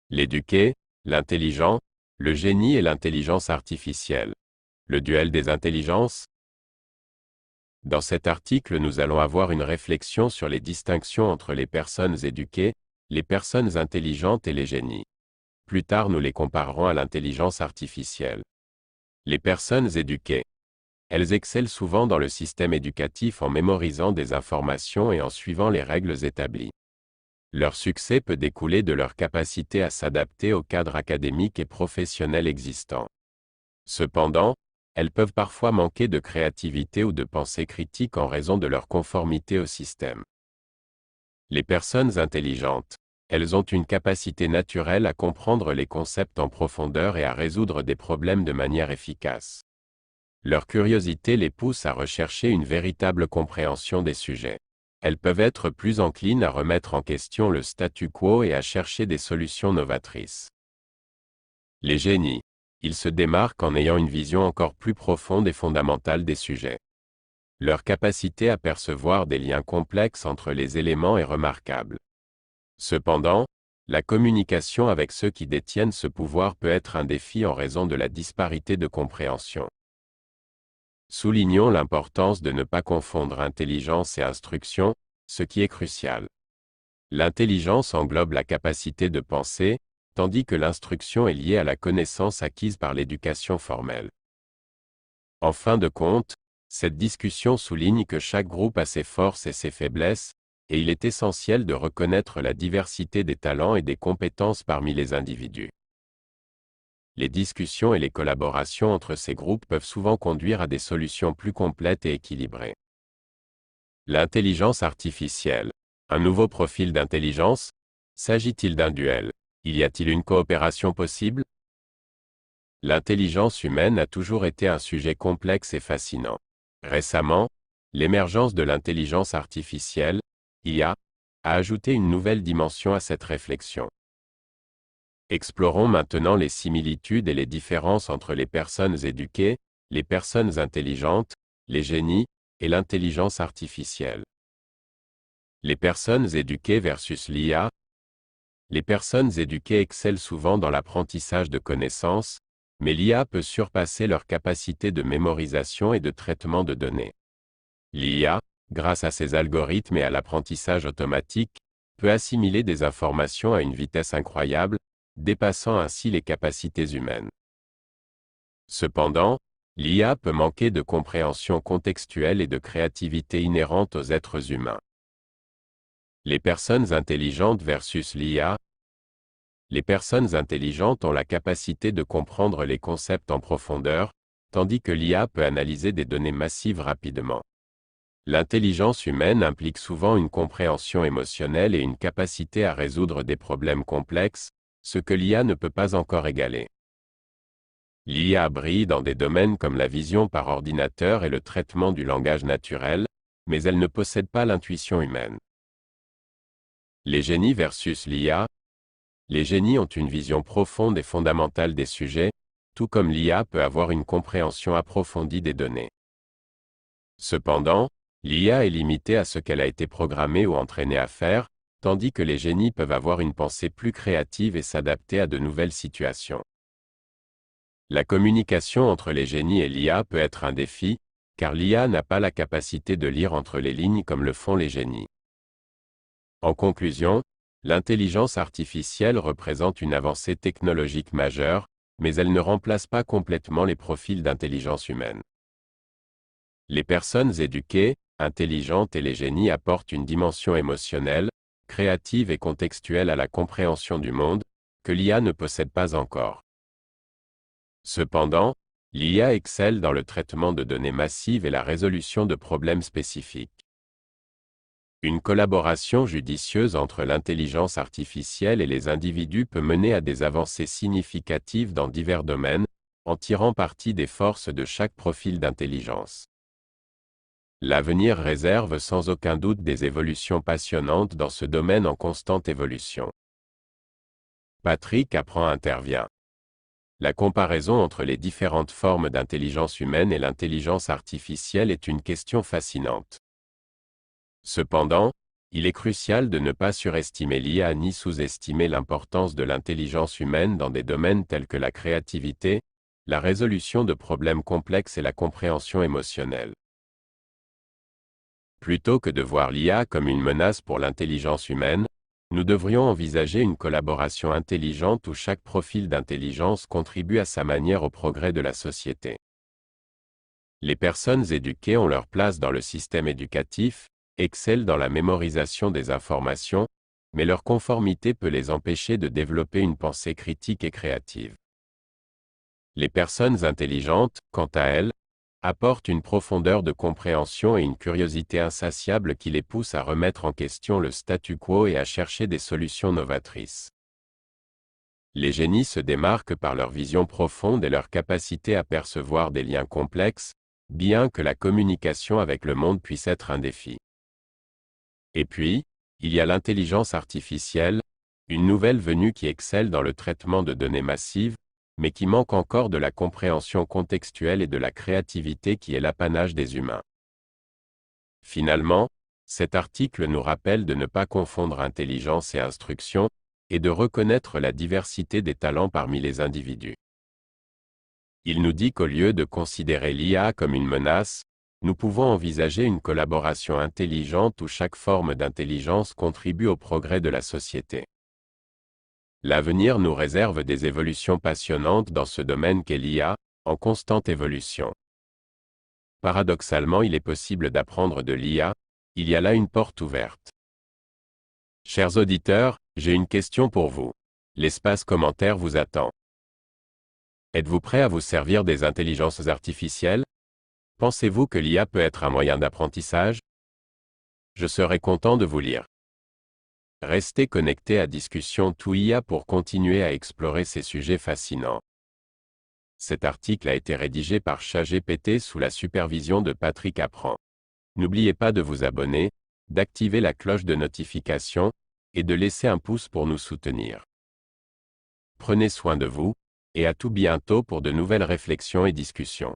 L'éduqué, l'intelligent, le génie et l'intelligence artificielle. Le duel des intelligences. Dans cet article, nous allons avoir une réflexion sur les distinctions entre les personnes éduquées, les personnes intelligentes et les génies. Plus tard, nous les comparerons à l'intelligence artificielle. Les personnes éduquées. Elles excellent souvent dans le système éducatif en mémorisant des informations et en suivant les règles établies. Leur succès peut découler de leur capacité à s'adapter au cadre académique et professionnel existant. Cependant, elles peuvent parfois manquer de créativité ou de pensée critique en raison de leur conformité au système. Les personnes intelligentes. Elles ont une capacité naturelle à comprendre les concepts en profondeur et à résoudre des problèmes de manière efficace. Leur curiosité les pousse à rechercher une véritable compréhension des sujets. Elles peuvent être plus enclines à remettre en question le statu quo et à chercher des solutions novatrices. Les génies. Ils se démarquent en ayant une vision encore plus profonde et fondamentale des sujets. Leur capacité à percevoir des liens complexes entre les éléments est remarquable. Cependant, la communication avec ceux qui détiennent ce pouvoir peut être un défi en raison de la disparité de compréhension. Soulignons l'importance de ne pas confondre intelligence et instruction, ce qui est crucial. L'intelligence englobe la capacité de penser, tandis que l'instruction est liée à la connaissance acquise par l'éducation formelle. En fin de compte, cette discussion souligne que chaque groupe a ses forces et ses faiblesses, et il est essentiel de reconnaître la diversité des talents et des compétences parmi les individus. Les discussions et les collaborations entre ces groupes peuvent souvent conduire à des solutions plus complètes et équilibrées. L'intelligence artificielle. Un nouveau profil d'intelligence? S'agit-il d'un duel? Y a-t-il une coopération possible? L'intelligence humaine a toujours été un sujet complexe et fascinant. Récemment, l'émergence de l'intelligence artificielle, IA, a ajouté une nouvelle dimension à cette réflexion. Explorons maintenant les similitudes et les différences entre les personnes éduquées, les personnes intelligentes, les génies, et l'intelligence artificielle. Les personnes éduquées versus l'IA. Les personnes éduquées excellent souvent dans l'apprentissage de connaissances, mais l'IA peut surpasser leur capacité de mémorisation et de traitement de données. L'IA, grâce à ses algorithmes et à l'apprentissage automatique, peut assimiler des informations à une vitesse incroyable, dépassant ainsi les capacités humaines. Cependant, l'IA peut manquer de compréhension contextuelle et de créativité inhérentes aux êtres humains. Les personnes intelligentes versus l'IA. Les personnes intelligentes ont la capacité de comprendre les concepts en profondeur, tandis que l'IA peut analyser des données massives rapidement. L'intelligence humaine implique souvent une compréhension émotionnelle et une capacité à résoudre des problèmes complexes, ce que l'IA ne peut pas encore égaler. L'IA brille dans des domaines comme la vision par ordinateur et le traitement du langage naturel, mais elle ne possède pas l'intuition humaine. Les génies versus l'IA. Les génies ont une vision profonde et fondamentale des sujets, tout comme l'IA peut avoir une compréhension approfondie des données. Cependant, l'IA est limitée à ce qu'elle a été programmée ou entraînée à faire, tandis que les génies peuvent avoir une pensée plus créative et s'adapter à de nouvelles situations. La communication entre les génies et l'IA peut être un défi, car l'IA n'a pas la capacité de lire entre les lignes comme le font les génies. En conclusion, l'intelligence artificielle représente une avancée technologique majeure, mais elle ne remplace pas complètement les profils d'intelligence humaine. Les personnes éduquées, intelligentes et les génies apportent une dimension émotionnelle, créative et contextuelle à la compréhension du monde, que l'IA ne possède pas encore. Cependant, l'IA excelle dans le traitement de données massives et la résolution de problèmes spécifiques. Une collaboration judicieuse entre l'intelligence artificielle et les individus peut mener à des avancées significatives dans divers domaines, en tirant parti des forces de chaque profil d'intelligence. L'avenir réserve sans aucun doute des évolutions passionnantes dans ce domaine en constante évolution. Patrick intervient. La comparaison entre les différentes formes d'intelligence humaine et l'intelligence artificielle est une question fascinante. Cependant, Il est crucial de ne pas surestimer l'IA ni sous-estimer l'importance de l'intelligence humaine dans des domaines tels que la créativité, la résolution de problèmes complexes et la compréhension émotionnelle. Plutôt que de voir l'IA comme une menace pour l'intelligence humaine, nous devrions envisager une collaboration intelligente où chaque profil d'intelligence contribue à sa manière au progrès de la société. Les personnes éduquées ont leur place dans le système éducatif, excellent dans la mémorisation des informations, mais leur conformité peut les empêcher de développer une pensée critique et créative. Les personnes intelligentes, quant à elles, apportent une profondeur de compréhension et une curiosité insatiable qui les pousse à remettre en question le statu quo et à chercher des solutions novatrices. Les génies se démarquent par leur vision profonde et leur capacité à percevoir des liens complexes, bien que la communication avec le monde puisse être un défi. Et puis, il y a l'intelligence artificielle, une nouvelle venue qui excelle dans le traitement de données massives, mais qui manque encore de la compréhension contextuelle et de la créativité qui est l'apanage des humains. Finalement, cet article nous rappelle de ne pas confondre intelligence et instruction, et de reconnaître la diversité des talents parmi les individus. Il nous dit qu'au lieu de considérer l'IA comme une menace, nous pouvons envisager une collaboration intelligente où chaque forme d'intelligence contribue au progrès de la société. L'avenir nous réserve des évolutions passionnantes dans ce domaine qu'est l'IA, en constante évolution. Paradoxalement, il est possible d'apprendre de l'IA, il y a là une porte ouverte. Chers auditeurs, j'ai une question pour vous. L'espace commentaire vous attend. Êtes-vous prêt à vous servir des intelligences artificielles? Pensez-vous que l'IA peut être un moyen d'apprentissage? Je serai content de vous lire. Restez connectés à Discussion to IA pour continuer à explorer ces sujets fascinants. Cet article a été rédigé par ChatGPT sous la supervision de Patrick Apprend. N'oubliez pas de vous abonner, d'activer la cloche de notification, et de laisser un pouce pour nous soutenir. Prenez soin de vous, et à tout bientôt pour de nouvelles réflexions et discussions.